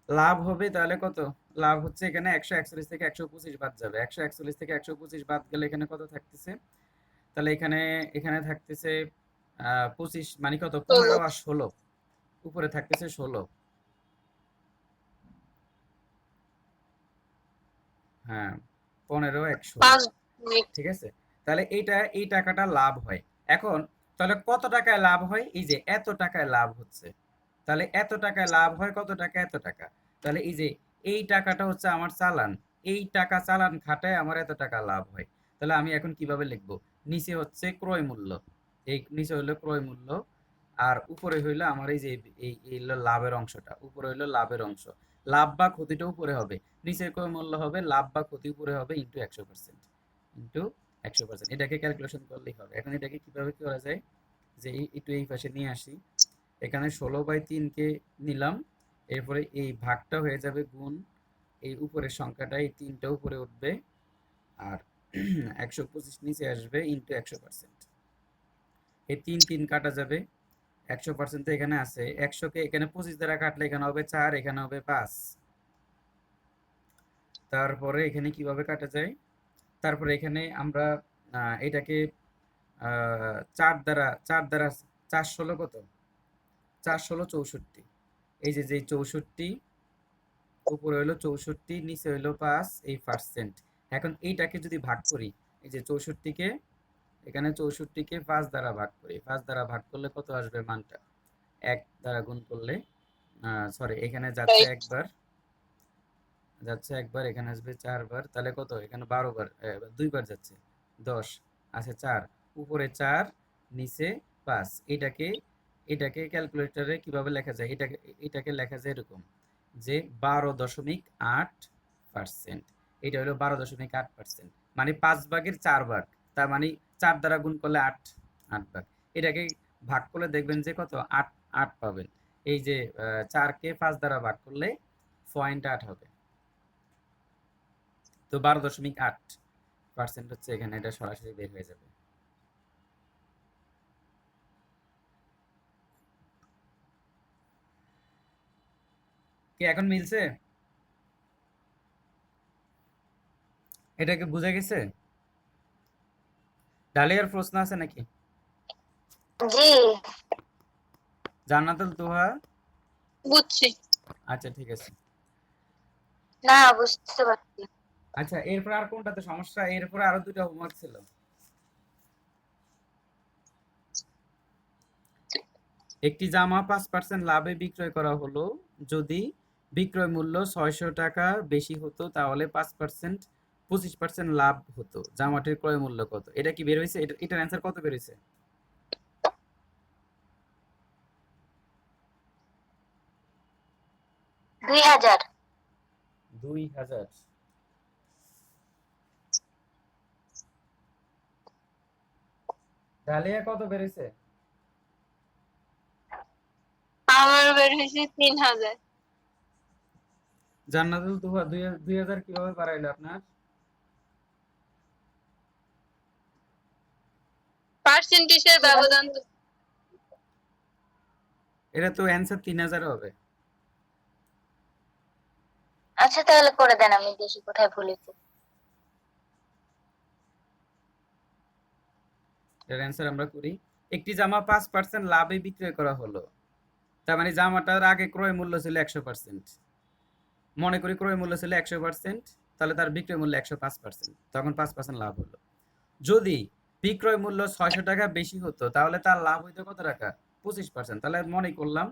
লাভ হবে তাহলে কত? লাভ হচ্ছে এখানে 141 থেকে 125 বাদ যাবে। 141 থেকে 125 বাদ গেলে এখানে কত থাকতেছে? তাহলে এখানে এখানে থাকতেছে 25 মানে কত? 15 আর 16, উপরে থাকতেছে 16। হ্যাঁ, 15 এক 16। ঠিক আছে, তাহলে এইটা এই টাকাটা লাভ হয়। এখন তাহলে কত টাকায় লাভ হয়? এই যে এত টাকায় লাভ হচ্ছে, তাহলে এত টাকায় লাভ হয় কত টাকা? এত টাকা। তাহলে এই যে এই টাকাটা হচ্ছে আমার চালান, এই টাকা চালান খাটায় আমার এত টাকা লাভ হয়। তাহলে আমি এখন কিভাবে লিখবো? নিচে হচ্ছে ক্রয় মূল্য, এই নিচে হইলো ক্রয় মূল্য, আর উপরে হইলো আমার এই যে এই হলো লাভের অংশটা, উপরে হইলো লাভের অংশ। লাভ বা ক্ষতিটা উপরে হবে, নিচের ক্রয় মূল্য হবে লাভ বা ক্ষতি উপরে হবে ইন্টু 100%, ইন্টু 100%। এটাকে ক্যালকুলেশন করলেই হবে। এখন এটাকে কিভাবে করা যায়? যে একটু এই পাশে নিয়ে আসি, এখানে 16/3 কে নিলাম, এরপরে এই ভাগটা হয়ে যাবে গুণ এই উপরের সংখ্যাটা, এই 3টা উপরে উঠবে, আর 125 নিচে আসবে ইন্টু 100%। এই 3 কাটা যাবে, 100% তো এখানে আছে, 100 কে এখানে 25 দ্বারা কাটলে এখানে হবে 4, এখানে হবে 5। তারপরে এখানে কিভাবে কাটা যায়? তারপরে এখানে আমরা এটাকে 4 দ্বারা 4 ষোলো কত? 4 ষোলো 64। এই যে 64, উপরে হইলো 64, নিচে হইলো 5, এই পার্সেন্ট। এখন এইটাকে যদি ভাগ করি, এই যে 64কে, এখানে 64কে 5 দ্বারা ভাগ করি, 5 দ্বারা ভাগ করলে কত আসবে মানটা? 1 দ্বারা গুণ করলে, সরি এখানে যাচ্ছে একবার, যাচ্ছে একবার, এখানে আসবে 4 বার, তাহলে কত? এখানে 12 বার, 2 বার যাচ্ছে, 10 আছে 4, উপরে 4, নিচে 5। এটাকে এটাকে ক্যালকুলেটরে কিভাবে লেখা যায়? এটাকে লেখা যায় এরকম, যে 12.8%। এটা হলো 12.8%, মানে 5 ভাগের 4 ভাগ, তার মানে 4 দ্বারা গুণ করলে 8, 8 ভাগ। এটাকে ভাগ করলে দেখবেন যে কত? 8, 8 পাবেন। এই যে 4 কে 5 দ্বারা ভাগ করলে 0.8 হবে। তো 12.8% হচ্ছে এখানে, এটা সরাসরি বের হয়ে যাবে। কি এখন মিলছে? এটাকে বুঝে গেছে? ডালিয়ার প্রশ্ন আছে নাকি? জি জান্নাতুল তোহা? বুঝছি। আচ্ছা ঠিক আছে। না বুঝতে পারছি। আচ্ছা, এরপর আর কোনটাতে সমস্যা? এরপর আরো দুটো হোমওয়ার্ক ছিল। একটি জামা 5% লাভে বিক্রয় করা হলো, যদি বিক্রয় মূল্য 600 টাকা বেশি হতো তাহলে 5% 25% লাভ হতো, জামাটির ক্রয় মূল্য কত? এটা কি বের হয়েছে? এটার অ্যান্সার কত বের হয়েছে? 2000। 2000। ডালিয়া কত বের হয়েছে? আমার বের হয়েছে 3000। জান্নাতুল তোহা 2000 কিভাবে বাড়াইলো আপনার? পার্সেন্টেজের ব্যবধান তো। এটা তো অ্যান্সার 3000 হবে। আচ্ছা তাহলে করে দেন, আমি দেখি কোথায় ভুলেছি। এর অ্যান্সার আমরা করি। একটি জামা 5% লাভে বিক্রয় করা হলো, তার মানে জামাটার আগে ক্রয় মূল্য ছিল 100%। মনে করি ক্রয় মূল্য ছিল 100%, তাহলে তার বিক্রয় মূল্য 105%, তখন 5% লাভ হলো। যদি বিক্রয় মূল্য 600 টাকা বেশি হতো তাহলে তার লাভ হইতো কত টাকা? 25%। তাহলে মনে করলাম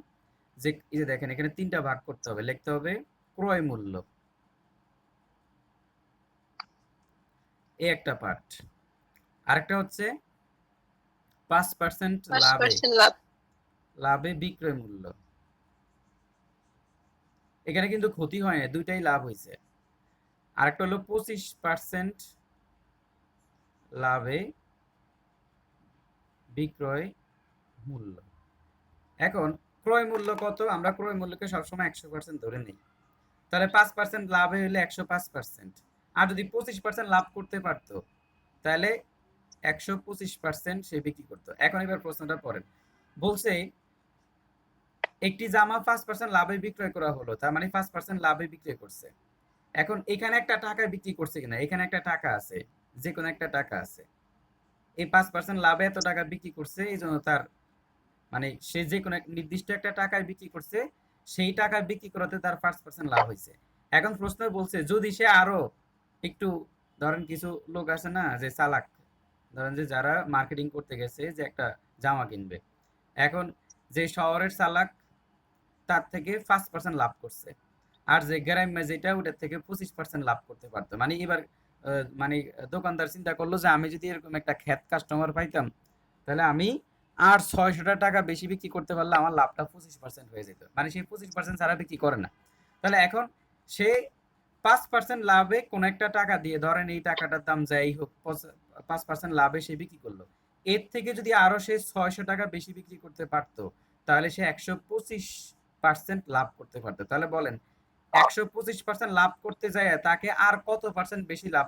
যে এই যে দেখেন এখানে 3টা ভাগ করতে হবে, লিখতে হবে ক্রয় মূল্য, এই একটা পার্ট। আরেকটা হচ্ছে 5% লাভে, 5% লাভ। লাভে বিক্রয় মূল্য। এখানে কিন্তু ক্ষতি হয় না, দুইটাই লাভ হয়েছে। আরেকটা হলো 25% লাভে বিক্রয় মূল্য। এখন ক্রয় মূল্য কত? আমরা ক্রয় মূল্যকে সবসময় 100% ধরে নিই, তাহলে 5% লাভে হলে 105%। আর যদি 25% লাভ করতে পারতো তাহলে 125% সে বিক্রি করতো। এখন এবার প্রশ্নটা পড়েন, বলছে একটি জামা 5% লাভে বিক্রয় করা হলো, তার মানে 5% লাভে বিক্রয় করছে। এখন এখানে একটা টাকা বিক্রি করছে কিনা, এখানে একটা টাকা আছে, যে কোনো একটা টাকা আছে, এই 5% লাভে এত টাকা বিক্রি করছে, এই জন্য তার মানে সে যে কোনো নির্দিষ্ট একটা টাকায় বিক্রি করছে, সেই টাকা বিক্রি করাতে তার 5% লাভ হয়েছে। এখন প্রশ্ন বলছে যদি সে আরো একটু, ধরেন কিছু লোক আছে না যে চালাক, ধরেন যে যারা মার্কেটিং করতে গেছে যে একটা জামা কিনবে, এখন যে শহরের চালাক তার থেকে 5% লাভ করছে, আর যে গ্রাম্য যেটা ওটার থেকে 25% লাভ করতে পারতো। মানে এবার মানে দোকানদার চিন্তা করলো যে আমি যদি এরকম একটা খ্যাত কাস্টমার পাইতাম, তাহলে আমি আর 600 টাকা বেশি বিক্রি করতে পারলে আমার লাভটা 25% হয়ে যেত। মানে সে 25% ছাড়া বিক্রি করে না। তাহলে এখন সে 5% লাভে কোনো একটা টাকা দিয়ে, ধরেন এই টাকাটার দাম যাই হোক, 5% লাভে সে বিক্রি করলো। এর থেকে যদি আরো সে 600 টাকা বেশি বিক্রি করতে পারতো, তাহলে সে 125% লাভ করতে পারতো। তাহলে বলেন 125% লাভ করতে যায় তাকে আর কত পার্সেন্ট বেশি লাভ,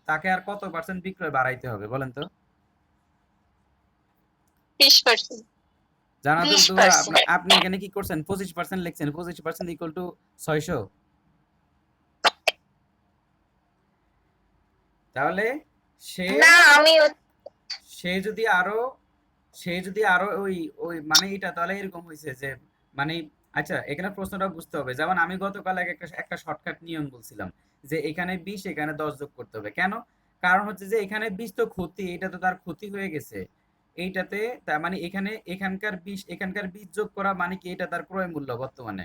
তাকে আর কত পার্সেন্ট বিক্রয় বাড়াইতে হবে বলেন তো? 20%। জানাতুল দুহা, 20%। আপনি এখানে কি করছেন? 25% লিখছেন, 25% ইকুয়াল টু 600। তাহলে সে না আমি সে যদি আরো সে যদি আরো ওই ওই মানে এটা তাহলে এরকম হয়েছে যে মানে, আচ্ছা এখানে প্রশ্নটা বুঝতে হবে। যেমন আমি গতকাল একটা একটা শর্টকাট নিয়ম বলছিলাম যে এখানে 20 এখানে 10 যোগ করতে হবে কেন? কারণ হচ্ছে যে এখানে 20 তো ক্ষতি, এটা তো তার ক্ষতি হয়ে গেছে এইটাতে, তার মানে এখানে এখানকার 20 যোগ করা মানে কি, এটা তার ক্রয় মূল্য বর্তমানে।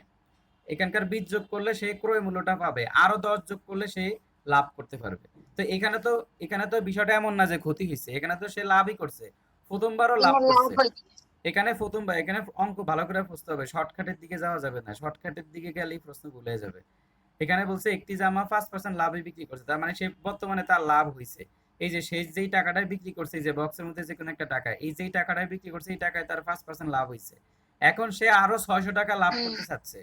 এখানকার 20 যোগ করলে সে ক্রয় মূল্যটা পাবে, আরো 10 যোগ করলে সে লাভ করতে পারবে। তো এখানে তো বিষয়টা এমন না যে ক্ষতি হয়েছে, এখানে তো সে লাভই করছে, প্রথমবারও লাভ লাভ করছে। হইছে। এখানে প্রথমবার, এখানে অঙ্ক ভালো করে বুঝতে হবে, শর্টকাটের দিকে যাওয়া যাবে না, শর্টকাটের দিকে গেলেই প্রশ্ন ভুলে যাবে। এখানে বলছে একটি জামা 5% লাভে বিক্রি করছে, তার মানে সে বর্তমানে তার লাভ হয়েছে। এই যে সে যেই টাকাটায় বিক্রি করছে, এই যে বক্সের মধ্যে যে কোনো একটা টাকা, এই যেই টাকাটায় বিক্রি করছে এই টাকায় তার 5% লাভ হয়েছে। এখন সে আরো 600 টাকা লাভ করতে চাচ্ছে।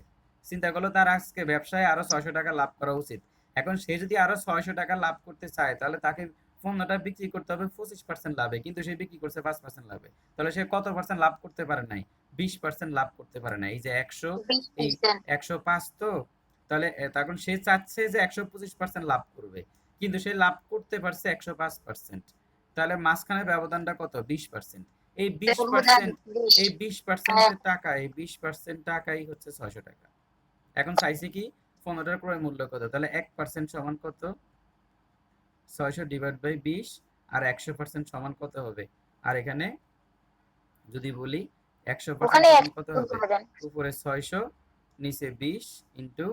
চিন্তা করলো তার আজকে ব্যবসায় আরো 600 টাকা লাভ করা উচিত। এখন সে যদি আরো 600 টাকা লাভ করতে চায়, তাহলে তাকে পণ্যটা বিক্রি করতে হবে 25% লাভে, কিন্তু সে বিক্রি করছে 5% লাভে। তাহলে সে কত পার্সেন্ট লাভ করতে পারে নাই? 20% লাভ করতে পারে না। এই যে 100, এই 20%। 105 তো, তাহলে তখন সে চাচ্ছে যে 125% লাভ করবে, কিন্তু সে লাভ করতে পারছে 105%। তাহলে মাঝখানে ব্যবধানটা কত? 20%। এই বিশ ব্যবধান পার্সেন্ট 20। এই বিশ হ্যাঁ, পার্সেন্টের টাকা, এই 20% টাকাই হচ্ছে 600 টাকা। এখন চাইছে কি, পণ্যটার ক্রয় মূল্য কত, তাহলে 1% সমান কত? 600/20। আর 100% সমান কত হবে? আর এখানে যদি বলি 100% ওখানে সমান কত একটু হবে? করে দেন। উপরে 600, নিচে 20 ইন্টু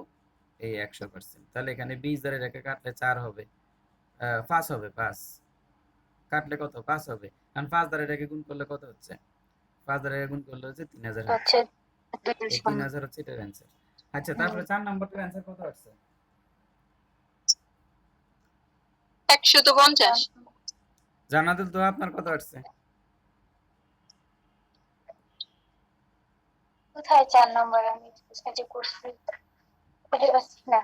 এই 100%। তাহলে এখানে 20 দ্বারা রেখে কাটলে 4 হবে, 5 হবে, 5 কাটলে কত? 5 হবে। কারণ 5 দ্বারা এটাকে গুণ করলে কত হচ্ছে? 5 দ্বারা গুণ করলে হচ্ছে 3000 হচ্ছে। হচ্ছে 2 এই সমান। 3000 হচ্ছে এটার অ্যান্সার। আচ্ছা, হুম। তারপরে 4 নম্বরটার অ্যান্সার কত আসছে? 150। জান্নাতুল তো আপনার কত আসছে? কোথায় 4 নম্বর? আমি সার্চ করছি, খুঁজে পাচ্ছি না।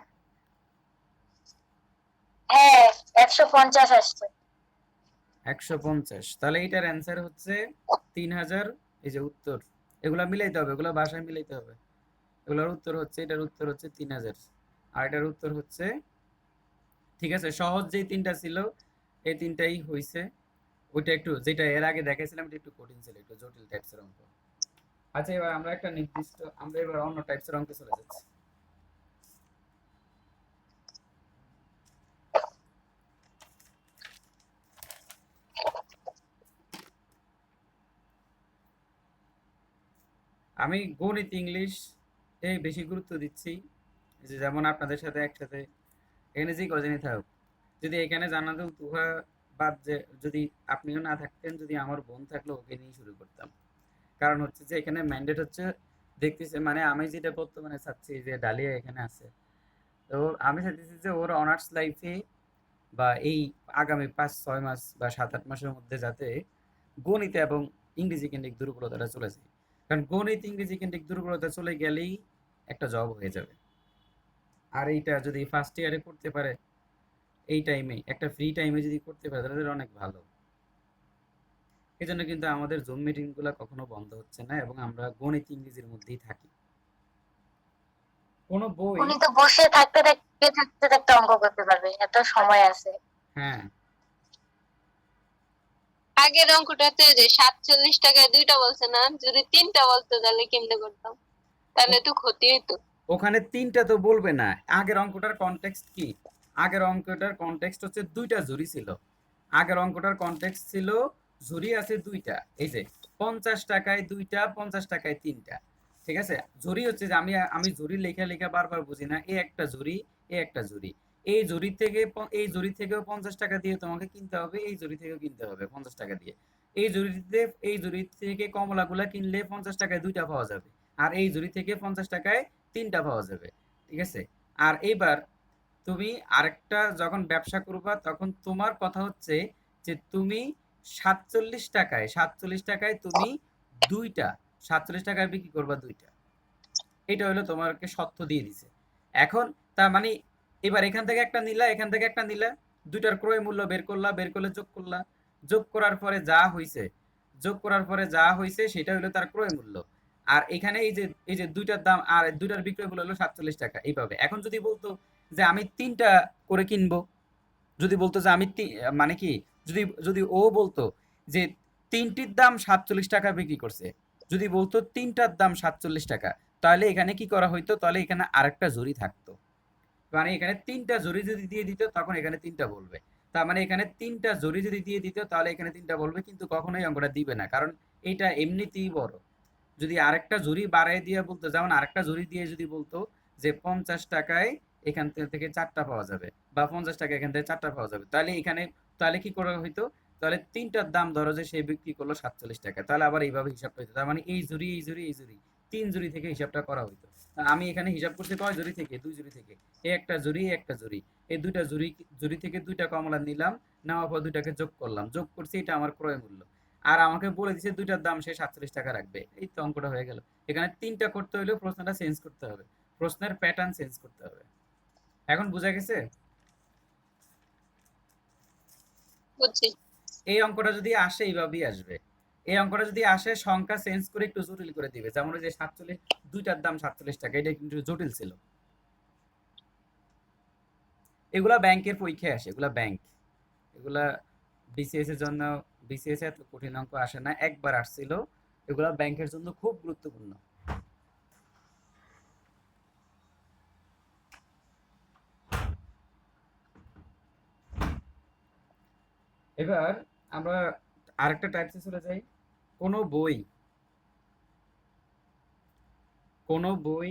হ্যাঁ, 150 আসছে। 150। তাহলে এটার অ্যান্সার হচ্ছে 3000। এই যে উত্তর, এগুলা মিলাইতে হবে, এগুলা ভাষায় মিলাইতে হবে। এগুলোর উত্তর হচ্ছে, এটার উত্তর হচ্ছে 3000, আর এটার উত্তর হচ্ছে, ঠিক আছে, সহজ যেই তিনটা ছিল এই তিনটাই হইছে। ওইটা একটু, যেটা এর আগে দেখাইছিলাম এটা একটু কঠিন ছিল, একটু জটিল টাইপসের অঙ্ক। আচ্ছা, এবার আমরা এবার অন্য টাইপসের অঙ্কে চলে যাচ্ছি। আমি গণিত, ইংলিশ এই বেশি গুরুত্ব দিচ্ছি। যে যেমন আপনাদের সাথে একসাথে এখানে যে কজনই থাকুক, যদি এখানে জান্নাতুল তুহা বাদ, যে যদি আপনিও না থাকতেন, যদি আমার বোন থাকলে ওকে নিয়ে শুরু করতাম। কারণ হচ্ছে যে এখানে ম্যান্ডেট হচ্ছে, দেখতেছে মানে আমি যেটা বর্তমানে চাচ্ছি যে ডালিয়া এখানে আছে, তো আমি চাইতেছি যে ওর অনার্স লাইফে বা এই আগামী 5-6 মাস বা 7-8 মাসের মধ্যে যাতে গণিত এবং ইংরেজি কেন্দ্রিক দুর্বলতাটা চলে যায়। কারণ গণিত ইংরেজি কেন্দ্রিক দুর্বলতা চলে গেলেই একটা জব হয়ে যাবে। আর এইটা যদি ফার্স্ট ইয়ারে করতে পারে, এই টাইমে একটা ফ্রি টাইমে যদি করতে পারে, তাহলে অনেক ভালো। এই জন্য কিন্তু আমাদের জুম মিটিং গুলা কখনো বন্ধ হচ্ছে না এবং আমরা গণিত ইংরেজির মধ্যেই থাকি। কোনো বই, উনি তো বসে থাকতে থাকতে থাকতে থাকতে অঙ্ক করতে পারবে, এত সময় আছে। হ্যাঁ আগের অঙ্কটাতে যে 47 টাকায় 2টা বলছে না, যদি 3টা বলতো তাহলে কেমনে করতাম? তাহলে তো ক্ষতি হইতো। ওখানে 3টা তো বলবে না। আগের অঙ্কটার কনটেক্সট কি? আগের অঙ্কটার কনটেক্সট হচ্ছে 2টা জুরি ছিল। আগের অঙ্কটার কনটেক্সট ছিল জুরি আছে 2টা। এই যে 50 টাকায় 2টা, 50 টাকায় 3টা। ঠিক আছে? জুরি হচ্ছে যে আমি জুরি লেখা লেখা বারবার বুঝি না। এই একটা জুরি, এই একটা জুরি। এই জুরি থেকেও 50 টাকা দিয়ে তোমাকে কিনতে হবে, এই জুরি থেকেও কিনতে হবে 50 টাকা দিয়ে। এই জুরি থেকে কমলাগুলা কিনলে 50 টাকায় 2টা পাওয়া যাবে। আর এই জুরি থেকে 50 টাকায় 3টা পাওয়া যাবে। ঠিক আছে? আর এইবার তুমি আরেকটা যখন ব্যবসা করবা তখন তোমার কথা হচ্ছে যে তুমি 47 টাকায় তুমি 2টা 47 টাকায় বিক্রি করবা 2টা। এটা হলো তোমাকে সত্য দিয়ে দিছে। এখন তার মানে এবার এখান থেকে একটা নিলা, এখান থেকে একটা নিলা, 2টার ক্রয় মূল্য বের করলা, বের করলে যোগ করলা, যোগ করার পরে যা হইছে, যোগ করার পরে যা হইছে সেটা হলো তার ক্রয় মূল্য। আর এখানে এই যে 2টার দাম আর 2টার বিক্রয় মূল্য হলো 47 টাকা। এইভাবে এখন যদি বলতো যে আমি 3টা করে কিনবো, যদি বলতো যে মানে কি, যদি যদি ও বলতো যে 3টির দাম 47 টাকা বিক্রি করছে, যদি বলতো 3টার দাম 47 টাকা, তাহলে এখানে কি করা হইতো? তাহলে এখানে আরেকটা জুরি থাকতো। মানে এখানে 3টা জুরি যদি দিয়ে দিত তখন এখানে 3টা বলবে। তার মানে এখানে 3টা জুরি যদি দিয়ে দিত তাহলে এখানে 3টা বলবে, কিন্তু কখনোই অঙ্কটা দিবে না, কারণ এইটা এমনিতেই বড়। যদি আরেকটা জুরি বাড়ায় দিয়ে বলতো, যেমন আরেকটা জুরি দিয়ে যদি বলতো যে 50 টাকায় এখান থেকে 4টা পাওয়া যাবে, বা 50 টাকা এখান থেকে 4টা পাওয়া যাবে, তাহলে এখানে তাহলে কি করা হইতো? তাহলে 3টার দাম ধরো যে সে বিক্রি করলো 47 টাকা, তাহলে আবার এইভাবে হিসাবটা হইতো। তার মানে এই জুরি, এই জুরি, এই জুরি, 3 জুরি থেকে হিসাবটা করা হইতো। আমি এখানে হিসাব করছি কয় জুরি থেকে? 2 জুরি থেকে। এই একটা জুরি, এই একটা জুরি, এই 2টা জুরি, জুরি থেকে 2টা কমলা নিলাম, নেওয়ার পর 2টাকে যোগ করলাম, যোগ করছি, এটা আমার ক্রয় মূল্য। আর আমাকে বলে দিছে 2টার দাম সে 47 টাকা রাখবে। এই তো অঙ্কটা হয়ে গেল। এখানে 3টা করতে হলেও প্রশ্নটা চেঞ্জ করতে হবে, প্রশ্নের প্যাটার্ন চেঞ্জ করতে হবে। এখন বোঝা গেছে? বুঝছি। এই অঙ্কটা যদি আসে এইভাবেই আসবে। এই অঙ্কটা যদি আসে সংখ্যা চেঞ্জ করে একটু জটিল করে দিবে, যেমন ওই যে 47, 2টার দাম 47 টাকা, এটা কিন্তু জটিল ছিল। এগুলা ব্যাংকের পরীক্ষায় আসে, এগুলা ব্যাংক, এগুলা বিসিএস এর জন্য, বিসিএস এ এত কঠিন অঙ্ক আসে না, একবার আসছিল। এগুলা ব্যাংকের জন্য খুব গুরুত্বপূর্ণ। এবার আমরা আরেকটা টাইপসে চলে যাই। কোনো বই, কোনো বই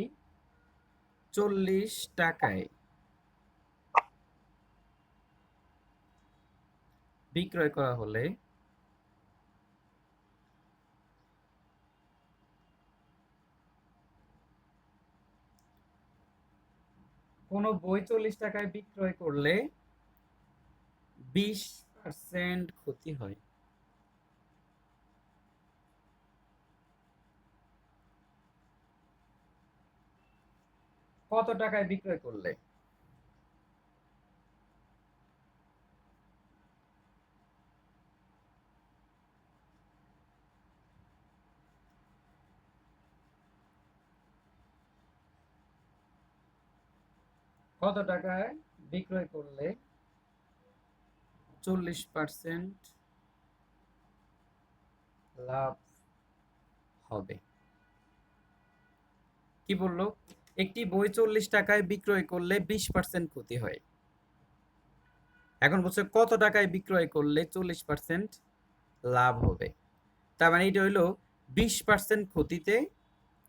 40 টাকায় বিক্রয় করা হলে কোনো বই 40 টাকায় বিক্রয় করলে 20% ক্ষতি হয়। কত টাকায় বিক্রয় করলে? কত টাকায় বিক্রয় করলে 40% লাভ হবে? কি বললো? একটি বই 40 টাকায় বিক্রয় করলে 20% ক্ষতি হয়। এখন বলছে কত টাকায় বিক্রয় করলে 40% লাভ হবে। তার মানে এটা হইলো 20% ক্ষতিতে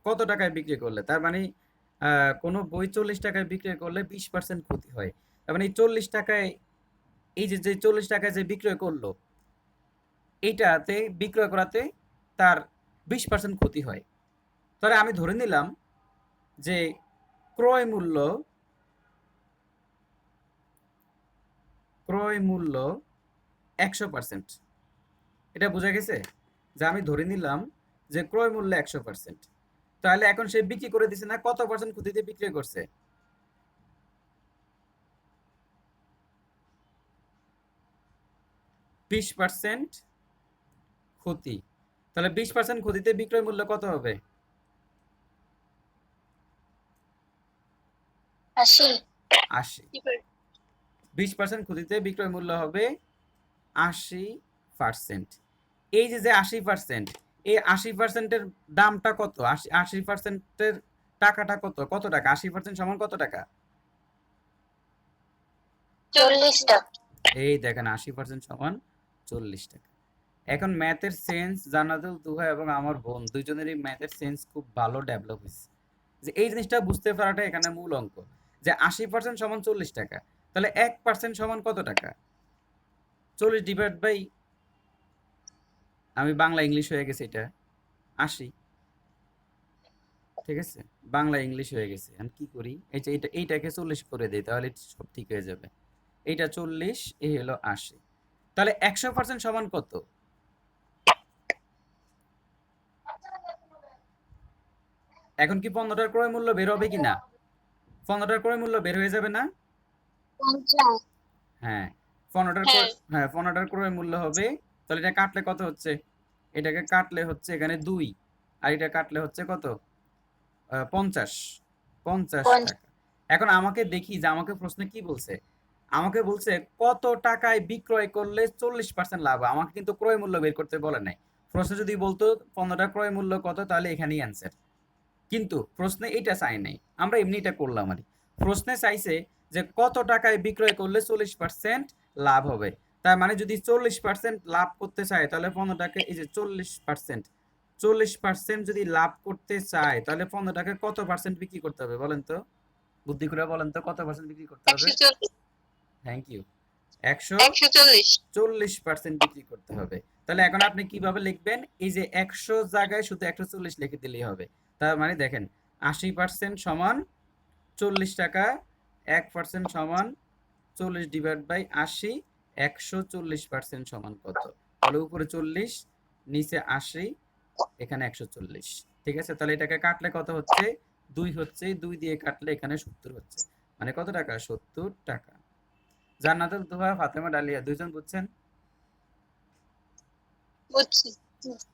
কত টাকায় বিক্রি করলে। তার মানে কোনো বই 40 টাকায় বিক্রি করলে 20% ক্ষতি হয়। তার মানে এই 40 টাকায়, এই যে 40 টাকায় যে বিক্রয় করলো, এইটাতে বিক্রয় করাতে তার 20% ক্ষতি হয়। তাহলে আমি ধরে নিলাম যে ক্রয় মূল্য, ক্রয় মূল্য 100%। এটা বোঝা গেছে? যে আমি ধরে নিলাম যে ক্রয় মূল্য 100%। তাহলে এখন সে বিক্রি করে দিছে না, কত পার্সেন্ট ক্ষতিতে বিক্রি করছে? 20% ক্ষতি, তাহলে 20% ক্ষতিতে বিক্রয় মূল্য কত হবে? 80। 80। 20% ক্ষতিতে বিক্রয় মূল্য হবে 80%। এই যে 80%, এই 80%-এর দামটা কত? 80%-এর টাকাটা কত? কত টাকা? 80% সমান কত টাকা? 40 টাকা। এই দেখেন 80% সমান 40 টাকা। এখন ম্যাথের সেন্স জান্নাতুল তুহা এবং আমার বোন দুইজনেরই ম্যাথের সেন্স খুব ভালো ডেভেলপ হয়েছে, যে এই জিনিসটা বুঝতে পারাটা এখানে মূল অঙ্ক, যে 80% সমান 40 টাকা, তাহলে 1% সমান কত টাকা? 40 ডিভাইড বাই, আমি বাংলা ইংলিশ হয়ে গেছে এটা 80, ঠিক আছে, বাংলা ইংলিশ হয়ে গেছে। আমি কি করি, এই যে এইটাকে 40 করে দিই, তাহলে সব ঠিক হয়ে যাবে। এইটা 40, এই হলো 80, তাহলে 100% সমান কত? এখন কি 15টার ক্রয় মূল্য বের হবে কি না? 15টার ক্রয় মূল্য বের হয়ে যাবে না? 50। হ্যাঁ, 15টার হ্যাঁ, হ্যাঁ 15টার ক্রয় মূল্য হবে, তাহলে এটা কাটলে কত হচ্ছে? এটাকে কাটলে হচ্ছে এখানে 2, আর এটা কাটলে হচ্ছে কত? 50, 50 টাকা। এখন আমাকে দেখি যে আমাকে প্রশ্নে কি বলছে, আমাকে বলছে কত টাকায় বিক্রয় করলে 40% লাভ হয়। আমাকে কিন্তু ক্রয় মূল্য বের করতে বলে নাই। প্রশ্নে যদি বলতো 15টার ক্রয় মূল্য কত, তাহলে এখানেই অ্যান্সার। কিন্তু প্রশ্নে এটা চাই নাই, আমরা এমনি এটা করলাম আর কি। প্রশ্নে চাইছে যে কত টাকায় বিক্রয় করলে 40% লাভ হবে, তার মানে যদি 40% লাভ করতে চায় তাহলে 15টাকে, এই যে 40%, 40% যদি লাভ করতে চায় তাহলে 15টাকে কত পার্সেন্ট বিক্রি করতে হবে বলেন তো? বুদ্ধি করে বলেন তো কত পার্সেন্ট বিক্রি করতে হবে? 140। Thank you. 140। 140% বিক্রি করতে হবে। তাহলে এখন আপনি কিভাবে লিখবেন? এই যে 100 জায়গায় শুধু 140 লিখে দিলেই হবে। তার মানে দেখেন 80% সমান 40 টাকা, 1% সমান 40 ডিভাইড বাই 80, 140% সমান কত? তাহলে উপরে 40, নিচে 80, এখানে 140। ঠিক আছে, তাহলে এটাকে কাটলে কত হচ্ছে? 2 হচ্ছে, 2 দিয়ে কাটলে এখানে 70 হচ্ছে। মানে কত টাকা? 70 টাকা। জান্নাতুল তুহা, ফাতেমা ডালিয়া দুইজন বুঝছেন? বুঝছি।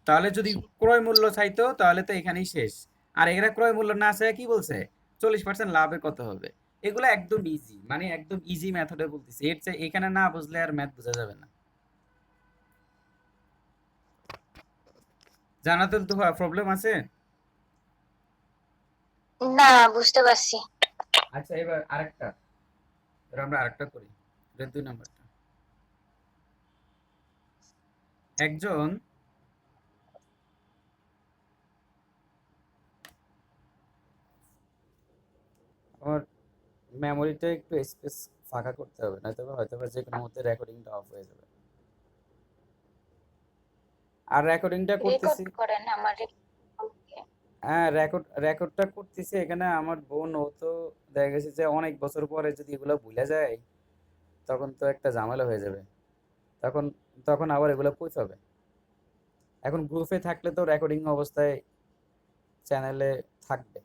তাহলে যদি ক্রয় মূল্য চাইতো তাহলে তো এখানেই শেষ। আর এরা ক্রয় মূল্য না চাই কি বলছে? 40% লাভে কত হবে? এগুলো একদম ইজি, মানে একদম ইজি মেথডে বলতেছি, এর চেয়ে এখানে না বুঝলে আর ম্যাথ বোঝা যাবে না। জানাতুল তো প্রবলেম আছে? না, বুঝতে পারছি। আচ্ছা, এবার আরেকটা, এবার আমরা আরেকটা করি, এটা 2 নাম্বারটা। একজন আমার মেমোরিটা একটু স্পেস ফাঁকা করতে হবে, নয়তো হয়তো যে কোনো মুহূর্তে রেকর্ডিংটা অফ হয়ে যাবে। আর রেকর্ডিংটা রেকর্ড করতেছি, করেন আমার। হ্যাঁ রেকর্ডটা করতেছি এখানে আমার বোন, ও তো দেখা গেছে যে অনেক বছর পরে যদি এগুলো ভুলে যায় তখন তো একটা ঝামেলা হয়ে যাবে, তখন তখন আবার এগুলো কই পাবে? এখন গ্রুপে থাকলে তো রেকর্ডিং অবস্থায় চ্যানেলে থাকবে।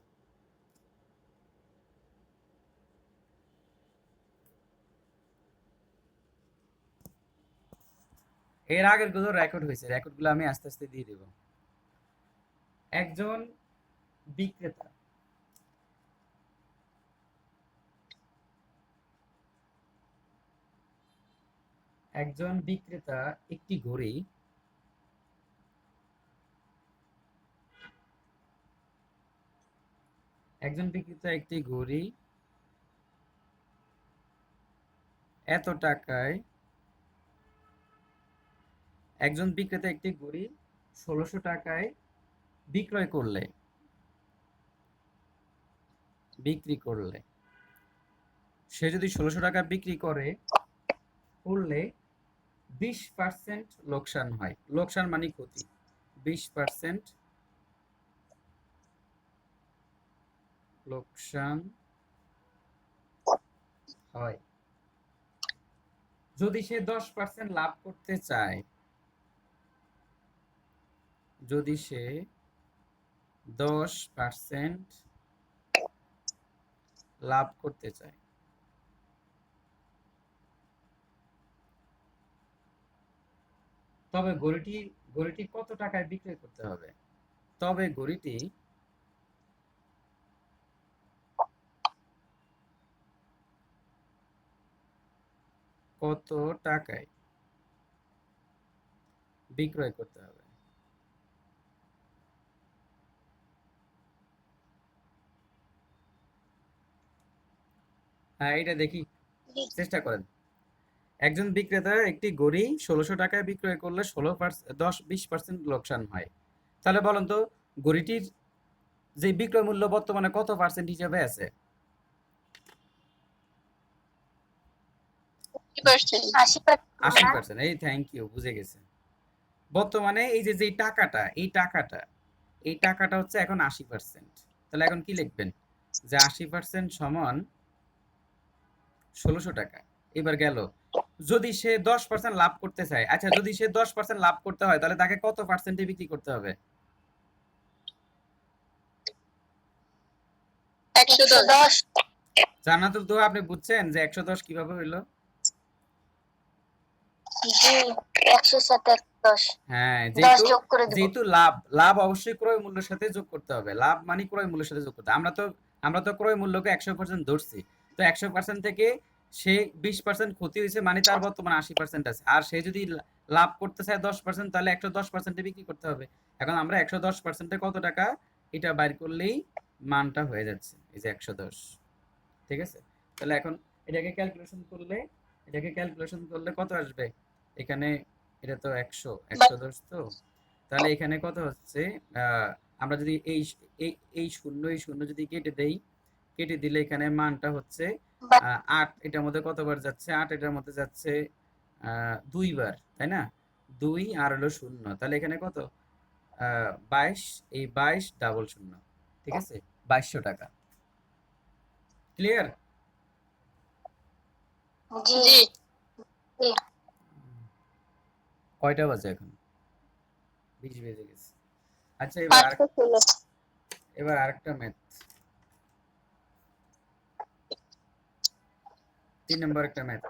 এর আগের গুলো রেকর্ড হয়েছে, রেকর্ডগুলো আমি আস্তে আস্তে দিয়ে দেব। একজন বিক্রেতা একজন বিক্রেতা একটি ঘড়ি একজন বিক্রেতা একটি ঘড়ি এত টাকায়, একজন বিক্রেতা একটি ঘড়ি 1600 টাকায় বিক্রি করলে সে যদি 1600 টাকা বিক্রি করলে 20% লোকসান হয়। লোকসান মানে ক্ষতি, 20% লোকসান হয়। যদি সে 10% লাভ করতে চায়, যদি সে 10% লাভ করতে চায়, তবে ঘড়িটির ঘড়িটি কত টাকায় বিক্রয় করতে হবে, তবে ঘড়িটি কত টাকায় বিক্রয় করতে হবে। হ্যাঁ, এটা দেখি, চেষ্টা করেন। একজন বিক্রেতা একটি ঘড়ি ১৬০০ টাকায় বিক্রয় করলে ১০-২০% লোকসান হয়। তাহলে বলেন তো ঘড়িটির যে বিক্রয় মূল্য বর্তমানে কত পার্সেন্ট হিসেবে আছে? 80%। ৮০%। এই থ্যাংক ইউ, বুঝে গেছে। বর্তমানে এই যে যে টাকাটা হচ্ছে এখন ৮০%। তাহলে এখন কি লিখবেন, যে ৮০% সমান ১৬০০ টাকা। এবার গেল, যদি সে 10% লাভ করতে চায়, আচ্ছা যদি সে 10% লাভ করতে হয় তাহলে তাকে কত পার্সেন্টে বিক্রি করতে হবে? ১১০। জান্নাতুল, তো আপনি বুঝছেন যে ১১০ কিভাবে হইলো? জি, ১০০ সাথে ১০। হ্যাঁ, 10 যোগ করে দিব। যেহেতু লাভ অবশ্যই ক্রয় মূল্যের সাথে যোগ করতে হবে। লাভ মানে ক্রয় মূল্যের সাথে যোগ করতে হবে। আমরা তো ক্রয় মূল্যকে ১০০% ধরছি। তো ১০০% থেকে সে ২০% ক্ষতি হয়েছে, মানে তার বর্তমানে ৮০% আছে। আর সে যদি লাভ করতে চায় 10%, তাহলে ১১০% এ বিক্রি করতে হবে। এখন আমরা ১১০% এ কত টাকা, এটা বাইর করলেই মানটা হয়ে যাচ্ছে। এই যে ১১০। ঠিক আছে? তাহলে এখন এটাকে ক্যালকুলেশন করলে কত আসবে? এখানে এটা তো ১১০ তো। তাহলে এখানে কত হচ্ছে, আমরা যদি এই শূন্য যদি কেটে দেই, কেটে দিলে এখানে মানটা হচ্ছে ৮। এটার মধ্যে কতবার যাচ্ছে? ৮ এটার মধ্যে যাচ্ছে ২ বার, তাই না? ২ আর হলো ০। তাহলে এখানে কত? ২২। এই ২২ ডাবল ০। ঠিক আছে? ২২০০ টাকা। ক্লিয়ার? জি। জি। জি। কয়টা বাজে এখন? ২০ বেজে গেছে। আচ্ছা, ৫১৬। এবার আরেকটা ম্যাথ। ৩ নম্বর একটা ম্যাথ।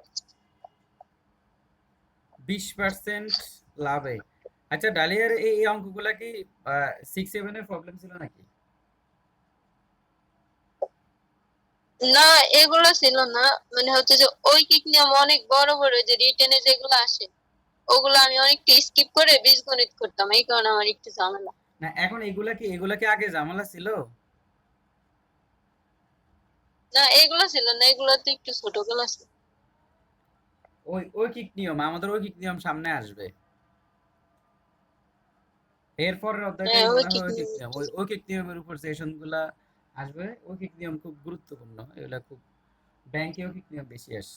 ২০% লাভে। আচ্ছা, ডালিয়ার এই অঙ্কগুলা কি 6-7 এর প্রবলেম ছিল নাকি? না, এগুলো ছিল না। মানে হচ্ছে যে ঐকিক নিয়ম অনেক বড় বড় যে রিটেনে যেগুলো আসে, ওগুলো আমি অনেকটা স্কিপ করে বীজগণিত করতাম। এই কারণে আমার একটু ঝামেলা। না, এখন এগুলা কি আগে ঝামেলা ছিল? না, এগুলো ছিল না, এগুলো তো একটু ছোট ক্লাস। আমাদের ঐকিক নিয়ম সামনে আসবে। এরপরের অধ্যায়টাই হ্যাঁ, মনে হয় ঐকিক ঐকিক নিয়ম। নিয়ম। ওই ঐকিক নিয়মের উপর সেশনগুলা আসবে। ঐকিক নিয়ম খুব গুরুত্বপূর্ণ। এগুলা খুব, ব্যাংকে ঐকিক নিয়ম বেশি আসে।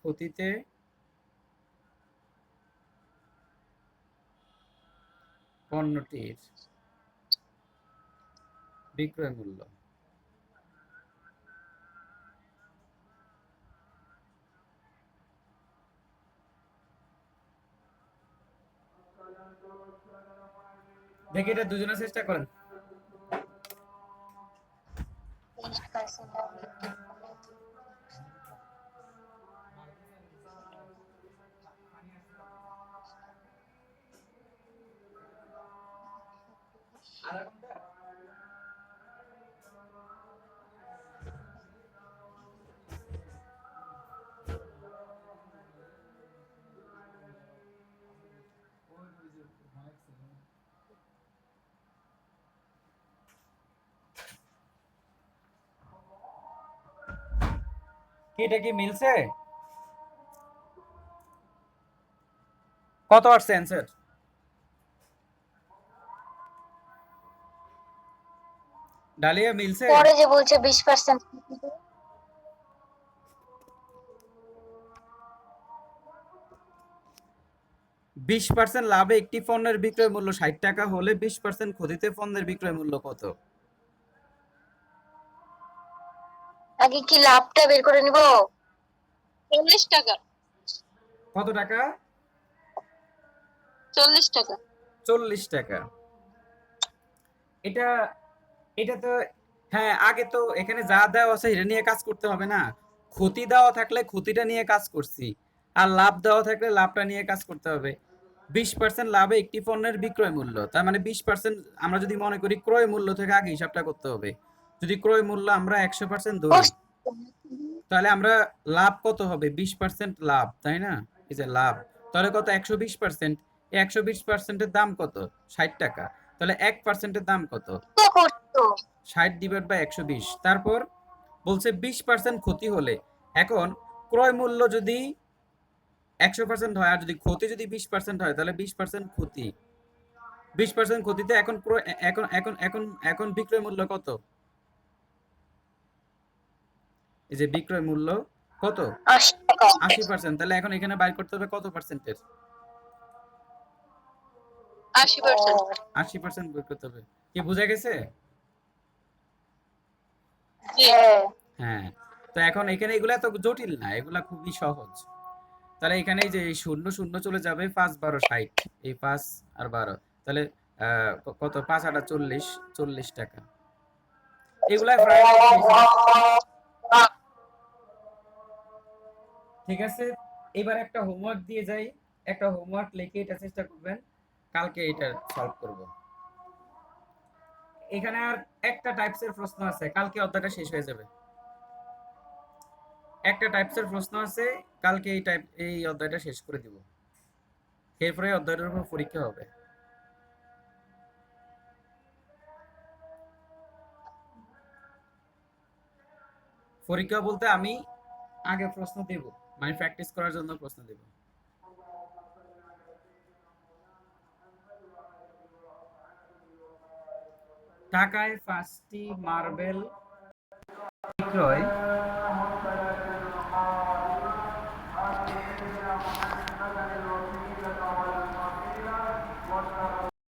ক্ষতিতে পণ্যটির বিক্রয় মূল্য। দেখি এটা দুজনে চেষ্টা করেন। 30% লাভ বিক্রি করলে এটা কি মিলছে? কত আসছে অ্যান্সার? ডালিয়া মিলছে? পরে যে বলছে 20%। 20% লাভে একটি পণ্যের বিক্রয় মূল্য ৬০ টাকা হলে 20% ক্ষতিতে পণ্যের বিক্রয় মূল্য কত? আগে কি লাভটা বের করে নিব? ৪০ টাকা। কত টাকা? ৪০ টাকা। ৪০ টাকা। এটা এটা তো, হ্যাঁ, আগে তো এখানে যা দেওয়া আছে এটা নিয়ে কাজ করতে হবে না। ক্ষতি দেওয়া থাকলে ক্ষতিটা নিয়ে কাজ করছি। আর লাভ দেওয়া থাকলে লাভটা নিয়ে কাজ করতে হবে। 20% লাভে একটি পণ্যের বিক্রয় মূল্য, তার মানে 20% আমরা যদি মনে করি ক্রয় মূল্য থেকে আগে হিসাবটা করতে হবে। যদি ক্রয় মূল্য আমরা 100% ধরি, তাহলে আমরা লাভ কত হবে? 20% লাভ, তাই না? এই যে লাভ, তাহলে কত? 120%। এই 120%-এর দাম কত? 60 টাকা। তাহলে 1%-এর দাম কত? 60 ডিভাইড বাই 120। তারপর বলছে 20% ক্ষতি হলে, এখন ক্রয় মূল্য যদি 100% হয় আর যদি ক্ষতি যদি 20% হয়, তাহলে 20% ক্ষতি, 20% ক্ষতিতে এখন এখন এখন এখন এখন বিক্রয় মূল্য কত? এই যে বিক্রয় মূল্য কত? 80%। তাহলে এখন এখানে বাইর করতে হবে কত পার্সেন্টের? 80%। 80% বের করতে হবে। কি বোঝা গেছে? জি। হ্যাঁ। তো এখন এখানে এগুলা তো জটিল না, এগুলা খুবই সহজ। তাহলে এখানে এই যে এই শূন্য শূন্য চলে যাবে, 5 12 60, এই 5 আর 12, তাহলে কত? 5 8 40, 40 টাকা। এগুলা প্রায় ঠিক আছে। এবার একটা হোমওয়ার্ক দিয়ে যাই, একটা হোমওয়ার্ক লিখে এটা চেষ্টা করবেন, কালকে এটা সলভ করব। এখানে আর একটা টাইপসের প্রশ্ন আছে, কালকে অধ্যায়টা শেষ হয়ে যাবে। একটা টাইপসের প্রশ্ন আছে, কালকে এই অধ্যায়টা শেষ করে দিব, এরপরে অধ্যায়টার উপর পরীক্ষা হবে। পরীক্ষা বলতে আমি আগে প্রশ্ন দেব, মানে প্র্যাকটিস করার জন্য প্রশ্ন দেব। টাকায় 5টি মার্বেল বিক্রয়